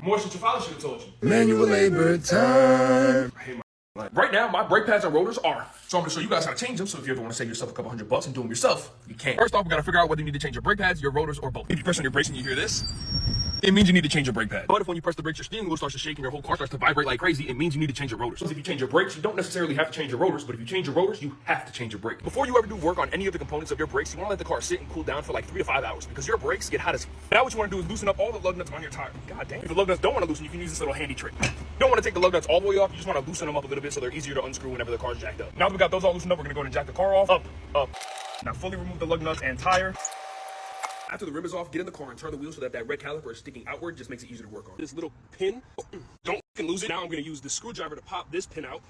More shit your father should have told you. Manual labor time. I hate my life. Right now, my brake pads and rotors are. So I'm gonna show you guys how to change them. So if you ever want to save yourself a couple $100 and do them yourself, you can. First off, we gotta figure out whether you need to change your brake pads, your rotors, or both. If you press on your brakes and you hear this, it means you need to change your brake pad. But if when you press the brakes, your steering wheel starts to shake and your whole car starts to vibrate like crazy, it means you need to change your rotors. If you change your brakes, you don't necessarily have to change your rotors, but if you change your rotors, you have to change your brakes. Before you ever do work on any of the components of your brakes, you want to let the car sit and cool down for like 3 to 5 hours because your brakes get hot as. Now what you want to do is loosen up all the lug nuts on your tire. God damn. If the lug nuts don't want to loosen, you can use this little handy trick. You don't want to take the lug nuts all the way off, you just want to loosen them up a little bit so they're easier to unscrew whenever the car's jacked up. Now that we got those all loosened up, we're gonna go ahead and jack the car off. Up. Now fully remove the lug nuts and tire. After the rim is off, get in the car and turn the wheel so that red caliper is sticking outward. Just makes it easier to work on. This little pin, don't lose it. Now I'm going to use the screwdriver to pop this pin out.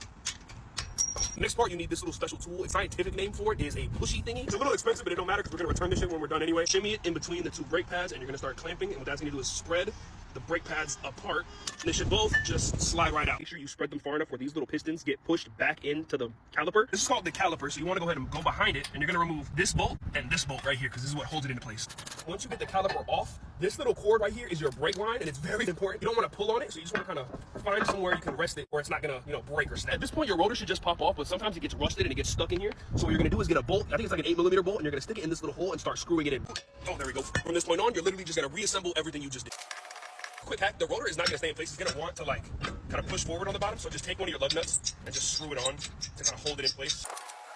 Next part, you need this little special tool. Its scientific name for it is a pushy thingy. It's a little expensive, but it don't matter because we're going to return this shit when we're done anyway. Shimmy it in between the 2 brake pads, and you're going to start clamping. And what that's going to do is spread the brake pads apart. And they should both just slide right out. Make sure you spread them far enough where these little pistons get pushed back into the caliper. This is called the caliper, so you want to go ahead and go behind it, and you're going to remove this bolt and this bolt right here because this is what holds it into place. Once you get the caliper off, this little cord right here is your brake line, and it's very important. You don't want to pull on it, so you just want to kind of find somewhere you can rest it where it's not going to, break or snap. At this point, your rotor should just pop off, but sometimes it gets rusted and it gets stuck in here. So what you're going to do is get a bolt. I think it's like an 8mm bolt, and you're going to stick it in this little hole and start screwing it in. Oh, there we go. From this point on, you're literally just going to reassemble everything you just did. Quick hack, the rotor is not going to stay in place. It's going to want to kind of push forward on the bottom. So just take one of your lug nuts and just screw it on to kind of hold it in place.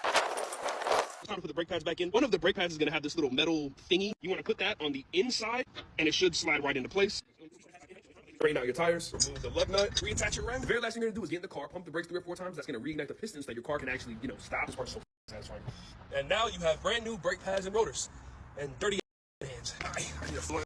It's time to put the brake pads back in. One of the brake pads is going to have this little metal thingy. You want to put that on the inside and it should slide right into place. Straighten out your tires, remove the lug nut, reattach your rim. The very last thing you're going to do is get in the car, pump the brakes 3 or 4 times. That's going to reignite the pistons so that your car can actually, stop. This part's so satisfying. And now you have brand new brake pads and rotors and dirty hands. I need a floor.